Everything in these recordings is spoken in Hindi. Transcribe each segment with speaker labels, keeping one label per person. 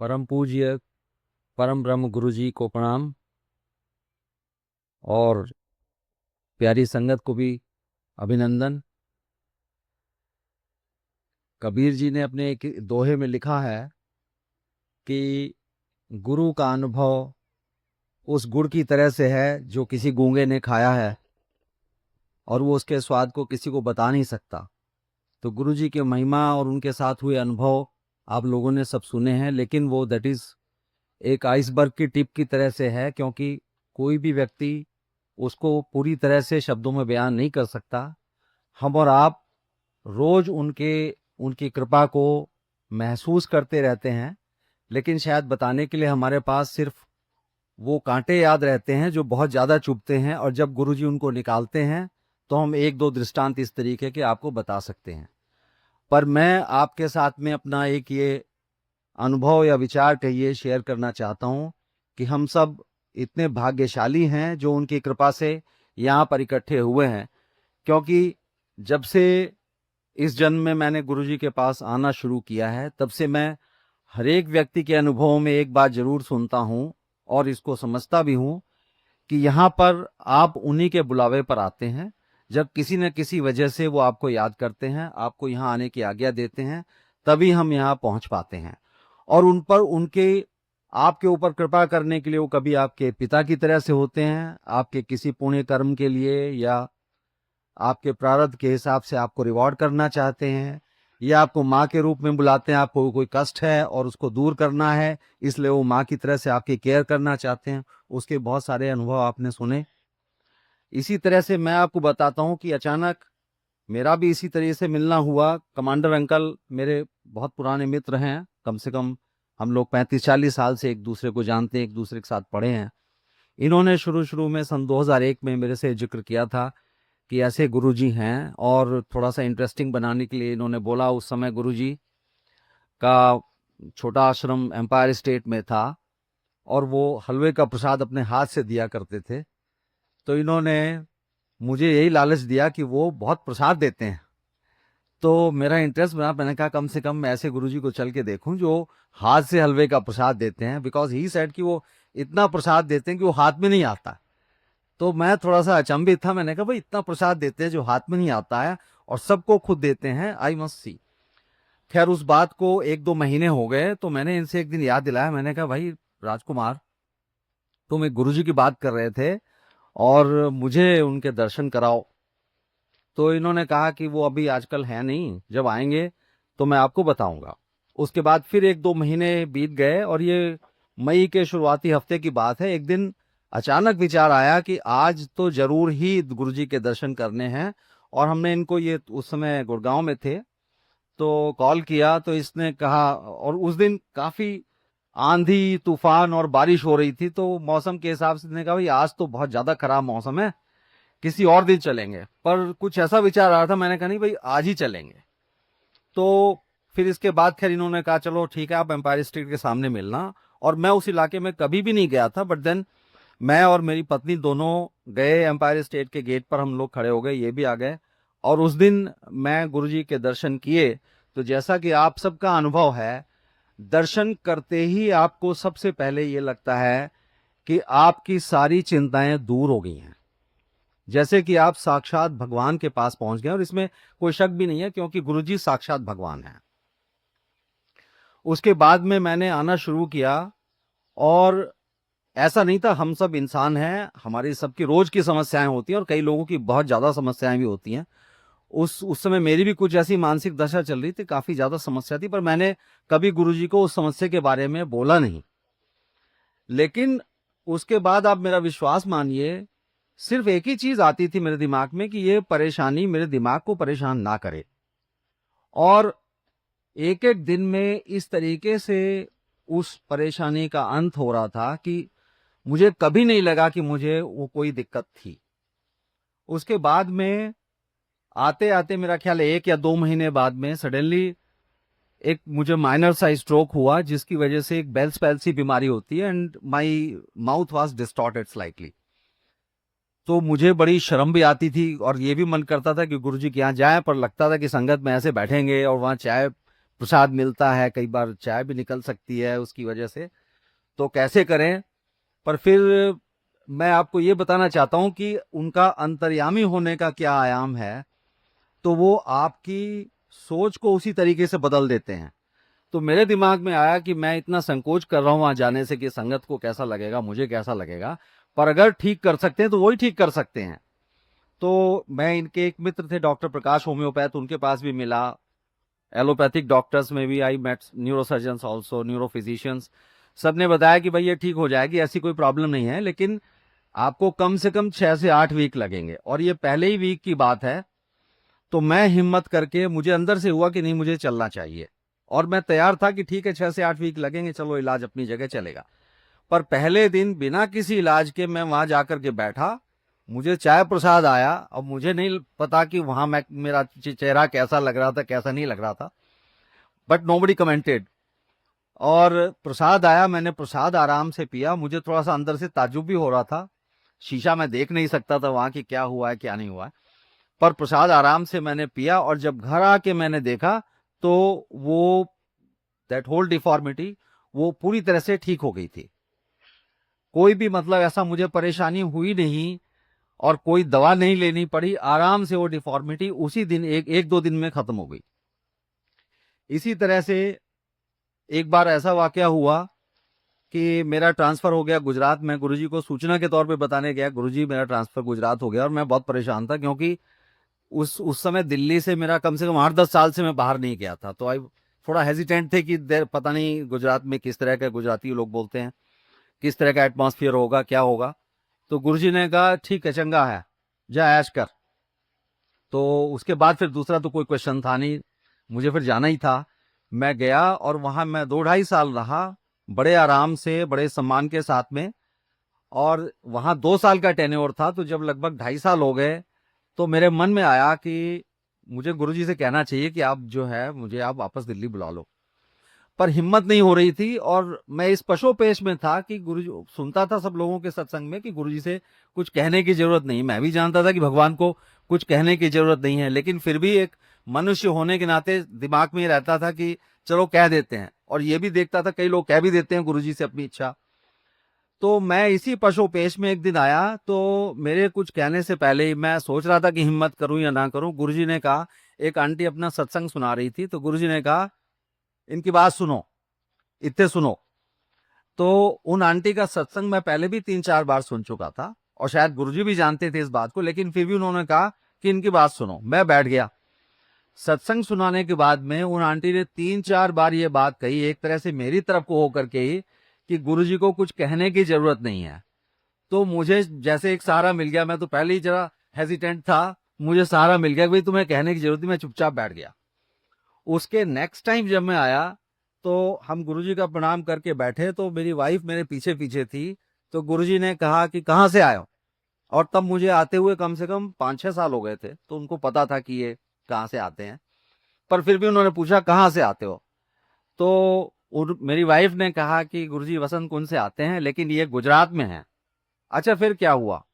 Speaker 1: परम पूज्य परम ब्रह्म गुरु जी को प्रणाम। और प्यारी संगत को भी अभिनंदन। कबीर जी ने अपने एक दोहे में लिखा है कि गुरु का अनुभव उस गुड़ की तरह से है जो किसी गूंगे ने खाया है और वो उसके स्वाद को किसी को बता नहीं सकता। तो गुरु जी की महिमा और उनके साथ हुए अनुभव आप लोगों ने सब सुने हैं, लेकिन वो दैट इज एक आइसबर्ग की टिप की तरह से है, क्योंकि कोई भी व्यक्ति उसको पूरी तरह से शब्दों में बयान नहीं कर सकता। हम और आप रोज उनकी कृपा को महसूस करते रहते हैं, लेकिन शायद बताने के लिए हमारे पास सिर्फ वो कांटे याद रहते हैं जो बहुत ज़्यादा चुभते हैं, और जब गुरुजी उनको निकालते हैं तो हम एक दो दृष्टांत इस तरीके के आपको बता सकते हैं। पर मैं आपके साथ में अपना एक ये अनुभव या विचार कहिए शेयर करना चाहता हूँ कि हम सब इतने भाग्यशाली हैं जो उनकी कृपा से यहाँ पर इकट्ठे हुए हैं। क्योंकि जब से इस जन्म में मैंने गुरुजी के पास आना शुरू किया है, तब से मैं हर एक व्यक्ति के अनुभवों में एक बात जरूर सुनता हूँ और इसको समझता भी हूँ कि यहाँ पर आप उन्हीं के बुलावे पर आते हैं। जब किसी न किसी वजह से वो आपको याद करते हैं, आपको यहाँ आने की आज्ञा देते हैं, तभी हम यहाँ पहुँच पाते हैं। और उन पर उनके आपके ऊपर कृपा करने के लिए वो कभी आपके पिता की तरह से होते हैं, आपके किसी पुण्य कर्म के लिए, या आपके प्रारब्ध के हिसाब से आपको रिवॉर्ड करना चाहते हैं, या आपको माँ के रूप में बुलाते हैं। आपको कोई कष्ट है और उसको दूर करना है, इसलिए वो माँ की तरह से आपकी केयर करना चाहते हैं। उसके बहुत सारे अनुभव आपने सुने। इसी तरह से मैं आपको बताता हूँ कि अचानक मेरा भी इसी तरीके से मिलना हुआ। कमांडर अंकल मेरे बहुत पुराने मित्र हैं, कम से कम हम लोग 35-40 साल से एक दूसरे को जानते हैं, एक दूसरे के साथ पढ़े हैं। इन्होंने शुरू शुरू में सन 2001 में मेरे से जिक्र किया था कि ऐसे गुरुजी हैं, और थोड़ा सा इंटरेस्टिंग बनाने के लिए इन्होंने बोला। उस समय गुरुजी का छोटा आश्रम एम्पायर स्टेट में था और वो हलवे का प्रसाद अपने हाथ से दिया करते थे। तो इन्होंने मुझे यही लालच दिया कि वो बहुत प्रसाद देते हैं। तो मेरा इंटरेस्ट बना, मैंने कहा कम से कम मैं ऐसे गुरुजी को चल के देखूं जो हाथ से हलवे का प्रसाद देते हैं, बिकॉज ही सेड कि वो इतना प्रसाद देते हैं कि वो हाथ में नहीं आता। तो मैं थोड़ा सा अचंभित था। मैंने कहा भाई इतना प्रसाद देते हैं जो हाथ में नहीं आता है और सबको खुद देते हैं, आई मस्ट सी। खैर उस बात को 1-2 महीने हो गए तो मैंने इनसे एक दिन याद दिलाया। मैंने कहा भाई राजकुमार, तुम एक गुरुजी की बात कर रहे थे और मुझे उनके दर्शन कराओ। तो इन्होंने कहा कि वो अभी आजकल है नहीं, जब आएंगे तो मैं आपको बताऊंगा। उसके बाद फिर 1-2 महीने बीत गए और ये मई के शुरुआती हफ्ते की बात है। एक दिन अचानक विचार आया कि आज तो जरूर ही गुरुजी के दर्शन करने हैं। और हमने इनको, ये उस समय गुड़गांव में थे, तो कॉल किया तो इसने कहा। और उस दिन काफी आंधी तूफान और बारिश हो रही थी, तो मौसम के हिसाब से इसने कहा भाई आज तो बहुत ज्यादा खराब मौसम है, किसी और दिन चलेंगे। पर कुछ ऐसा विचार आ रहा था, मैंने कहा नहीं भाई आज ही चलेंगे। तो फिर इसके बाद खैर इन्होंने कहा चलो ठीक है, आप एम्पायर स्टेट के सामने मिलना। और मैं उस इलाके में कभी भी नहीं गया था, बट देन मैं और मेरी पत्नी दोनों गए एम्पायर स्टेट के गेट पर। हम लोग खड़े हो गए, ये भी आ गए। और उस दिन मैं गुरुजी के दर्शन किए। तो जैसा कि आप सबका अनुभव है, दर्शन करते ही आपको सबसे पहले ये लगता है कि आपकी सारी चिंताएं दूर हो गई हैं, जैसे कि आप साक्षात भगवान के पास पहुंच गए। और इसमें कोई शक भी नहीं है, क्योंकि गुरुजी साक्षात भगवान हैं। उसके बाद में मैंने आना शुरू किया, और ऐसा नहीं था, हम सब इंसान हैं, हमारी सबकी रोज की समस्याएं होती हैं और कई लोगों की बहुत ज्यादा समस्याएं भी होती हैं। उस समय मेरी भी कुछ ऐसी मानसिक दशा चल रही थी, काफी ज्यादा समस्या थी, पर मैंने कभी गुरुजी को उस समस्या के बारे में बोला नहीं। लेकिन उसके बाद आप मेरा विश्वास मानिए, सिर्फ एक ही चीज आती थी मेरे दिमाग में कि ये परेशानी मेरे दिमाग को परेशान ना करे। और एक एक दिन में इस तरीके से उस परेशानी का अंत हो रहा था कि मुझे कभी नहीं लगा कि मुझे वो कोई दिक्कत थी। उसके बाद में आते आते मेरा ख्याल है 1 या 2 महीने बाद में सडनली एक मुझे माइनर सा स्ट्रोक हुआ, जिसकी वजह से एक बेल्स पैल्सी बीमारी होती है, and my mouth was distorted slightly. तो मुझे बड़ी शर्म भी आती थी और ये भी मन करता था कि गुरुजी के यहाँ जाए, पर लगता था कि संगत में ऐसे बैठेंगे और वहाँ चाय प्रसाद मिलता है, कई बार चाय भी निकल सकती है उसकी वजह से, तो कैसे करें। पर फिर मैं आपको ये बताना चाहता हूं कि उनका अंतर्यामी होने का क्या आयाम है, तो वो आपकी सोच को उसी तरीके से बदल देते हैं। तो मेरे दिमाग में आया कि मैं इतना संकोच कर रहा हूं वहां जाने से कि संगत को कैसा लगेगा, मुझे कैसा लगेगा, पर अगर ठीक कर सकते हैं तो वही ठीक कर सकते हैं। तो मैं, इनके एक मित्र थे डॉक्टर प्रकाश होम्योपैथ, उनके पास भी मिला। एलोपैथिक डॉक्टर्स में भी I met neurosurgeons also, neuro physicians, सब ने बताया कि भाई ये ठीक हो जाएगी, ऐसी कोई प्रॉब्लम नहीं है, लेकिन आपको कम से कम 6 से 8 वीक लगेंगे। और ये पहले ही वीक की बात है। तो मैं हिम्मत करके, मुझे अंदर से हुआ कि नहीं, मुझे चलना चाहिए, और मैं तैयार था कि ठीक है 6 से 8 वीक लगेंगे, चलो इलाज अपनी जगह चलेगा। पर पहले दिन बिना किसी इलाज के मैं वहां जाकर के बैठा, मुझे चाय प्रसाद आया। अब मुझे नहीं पता कि वहां मैं, मेरा चेहरा कैसा लग रहा था, कैसा नहीं लग रहा था, बट नोबडी कमेंटेड। और प्रसाद आया, मैंने प्रसाद आराम से पिया। मुझे थोड़ा सा अंदर से ताज्जुब भी हो रहा था, शीशा मैं देख नहीं सकता था वहां की क्या हुआ है क्या नहीं हुआ है, पर प्रसाद आराम से मैंने पिया। और जब घर आके मैंने देखा, तो वो, दैट होल डिफॉर्मिटी, वो पूरी तरह से ठीक हो गई थी। कोई भी मतलब ऐसा मुझे परेशानी हुई नहीं, और कोई दवा नहीं लेनी पड़ी, आराम से वो डिफॉर्मिटी उसी दिन, एक दो दिन में खत्म हो गई। इसी तरह से एक बार ऐसा वाकया हुआ कि मेरा ट्रांसफर हो गया गुजरात में। गुरुजी को सूचना के तौर पे बताने गया, गुरुजी मेरा ट्रांसफर गुजरात हो गया, और मैं बहुत परेशान था, क्योंकि उस समय दिल्ली से मेरा कम से कम 8-10 साल से मैं बाहर नहीं गया था। तो आई थोड़ा हेजिटेंट थे कि पता नहीं गुजरात में किस तरह के गुजराती लोग बोलते हैं, किस तरह का एटमॉस्फेयर होगा, क्या होगा। तो गुरुजी ने कहा ठीक है, चंगा है, जा ऐश कर। तो उसके बाद फिर दूसरा तो कोई क्वेश्चन था नहीं, मुझे फिर जाना ही था। मैं गया, और वहां मैं 2-2.5 साल रहा, बड़े आराम से, बड़े सम्मान के साथ में। और वहां 2 साल का टेन्योर था, तो जब लगभग 2.5 साल हो गए, तो मेरे मन में आया कि मुझे गुरुजी से कहना चाहिए कि आप जो है, मुझे आप वापस दिल्ली बुला लो। पर हिम्मत नहीं हो रही थी, और मैं इस पशोपेश में था कि गुरुजी, सुनता था सब लोगों के सत्संग में कि गुरुजी से कुछ कहने की जरूरत नहीं। मैं भी जानता था कि भगवान को कुछ कहने की जरूरत नहीं है, लेकिन फिर भी एक मनुष्य होने के नाते दिमाग में ये रहता था कि चलो कह देते हैं। और ये भी देखता था कई लोग कह भी देते हैं गुरुजी से अपनी इच्छा। तो मैं इसी पशोपेश में एक दिन आया, तो मेरे कुछ कहने से पहले ही मैं सोच रहा था कि हिम्मत करूं या ना करूं। गुरुजी ने कहा, एक आंटी अपना सत्संग सुना रही थी, तो गुरुजी ने कहा इनकी बात सुनो, इतने सुनो। तो उन आंटी का सत्संग मैं पहले भी 3-4 बार सुन चुका था, और शायद गुरुजी भी जानते थे इस बात को, लेकिन फिर भी उन्होंने कहा कि इनकी बात सुनो। मैं बैठ गया। सत्संग सुनाने के बाद में उन आंटी ने 3-4 बार ये बात कही, एक तरह से मेरी तरफ को होकर के ही, कि गुरुजी को कुछ कहने की जरूरत नहीं है। तो मुझे जैसे एक सहारा मिल गया। मैं तो पहले ही जरा हेजिटेंट था, मुझे सहारा मिल गया कि भाई तुम्हें कहने की जरूरत नहीं। मैं चुपचाप बैठ गया। उसके नेक्स्ट टाइम जब मैं आया, तो हम गुरुजी का प्रणाम करके बैठे, तो मेरी वाइफ मेरे पीछे पीछे थी। तो गुरुजी ने कहा कि कहाँ से आए हो। और तब मुझे आते हुए कम से कम 5-6 साल हो गए थे, तो उनको पता था कि ये कहाँ से आते हैं। पर फिर भी उन्होंने पूछा कहाँ से आते हो। तो मेरी वाइफ ने कहा कि गुरुजी वसंत कुंज से आते हैं, लेकिन ये गुजरात में है। अच्छा फिर क्या हुआ। तो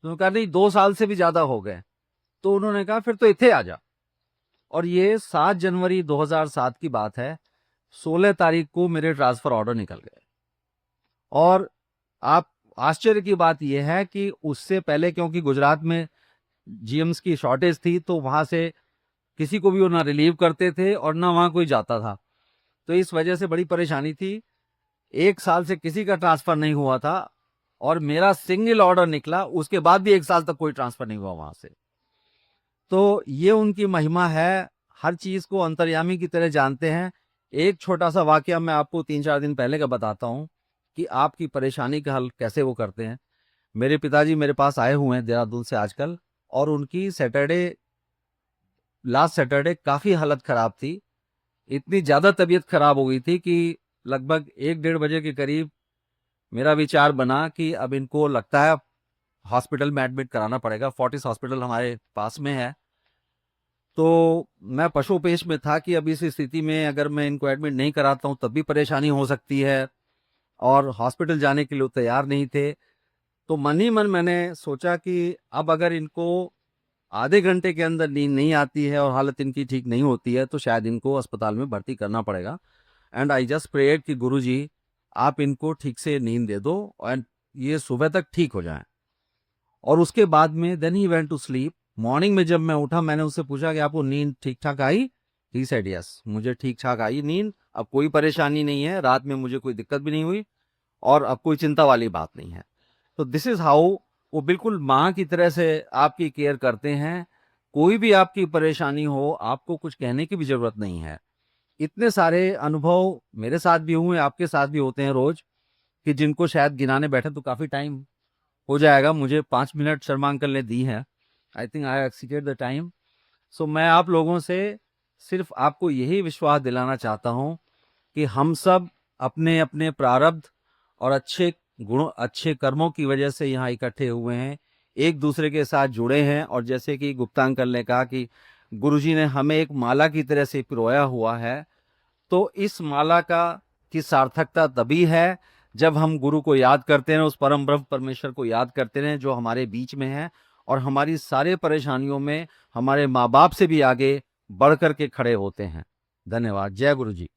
Speaker 1: उन्होंने कहा नहीं, 2 साल से भी ज्यादा हो गए। तो उन्होंने कहा फिर तो इत्थे आ जा। और ये 7 जनवरी 2007 की बात है। 16 तारीख को मेरे ट्रांसफर ऑर्डर निकल गए। और आप, आश्चर्य की बात यह है कि उससे पहले, क्योंकि गुजरात में जीएम्स की शॉर्टेज थी, तो वहां से किसी को भी वो ना रिलीव करते थे और ना वहां कोई जाता था। तो इस वजह से बड़ी परेशानी थी। 1 साल से किसी का ट्रांसफर नहीं हुआ था, और मेरा सिंगल ऑर्डर निकला, उसके बाद भी 1 साल तक कोई ट्रांसफर नहीं हुआ वहां से। तो ये उनकी महिमा है, हर चीज को अंतर्यामी की तरह जानते हैं। एक छोटा सा वाकया मैं आपको 3-4 दिन पहले का बताता हूँ कि आपकी परेशानी का हल कैसे वो करते हैं। मेरे पिताजी मेरे पास आए हुए हैं देहरादून से आजकल, और उनकी लास्ट सैटरडे काफी हालत खराब थी। इतनी ज्यादा तबीयत खराब हो गई थी कि लगभग 1-1:30 बजे के करीब मेरा विचार बना कि अब इनको लगता है हॉस्पिटल में एडमिट कराना पड़ेगा। फोर्टिस हॉस्पिटल हमारे पास में है। तो मैं पशुपेश में था कि अब इस स्थिति में अगर मैं इनको एडमिट नहीं कराता हूं तब भी परेशानी हो सकती है, और हॉस्पिटल जाने के लिए वो तैयार नहीं थे। तो मन ही मन मैंने सोचा कि अब अगर इनको आधे घंटे के अंदर नींद नहीं आती है और हालत इनकी ठीक नहीं होती है, तो शायद इनको अस्पताल में भर्ती करना पड़ेगा। एंड आई जस्ट प्रेड कि गुरुजी आप इनको ठीक से नींद दे दो एंड ये सुबह तक ठीक हो जाए। और उसके बाद में then he went to sleep. Morning में जब मैं उठा, मैंने उससे पूछा कि आपको नींद ठीक ठाक आई? ही सेड यस, मुझे ठीक ठाक आई नींद, अब कोई परेशानी नहीं है, रात में मुझे कोई दिक्कत भी नहीं हुई और अब कोई चिंता वाली बात नहीं है। तो दिस इज हाउ वो बिल्कुल माँ की तरह से आपकी केयर करते हैं। कोई भी आपकी परेशानी हो, आपको कुछ कहने की भी जरूरत नहीं है। इतने सारे अनुभव मेरे साथ भी हुए, आपके साथ भी होते हैं रोज, कि जिनको शायद गिनाने बैठे तो काफी टाइम हो जाएगा। मुझे 5 मिनट शर्मा अंकल ने दी है। I think I exceeded the time. So मैं आप लोगों से सिर्फ आपको यही विश्वास दिलाना चाहता हूं कि हम सब अपने अपने प्रारब्ध और अच्छे गुणों, अच्छे कर्मों की वजह से यहाँ इकट्ठे हुए हैं, एक दूसरे के साथ जुड़े हैं। और जैसे कि गुप्ता अंकल ने कहा कि गुरुजी ने हमें एक माला की तरह से पिरोया हुआ है, तो इस माला का की सार्थकता तभी है जब हम गुरु को याद करते हैं, उस परम ब्रह्म परमेश्वर को याद करते हैं जो हमारे बीच में है और हमारी सारे परेशानियों में हमारे माँ बाप से भी आगे बढ़ कर के खड़े होते हैं। धन्यवाद। जय गुरु जी।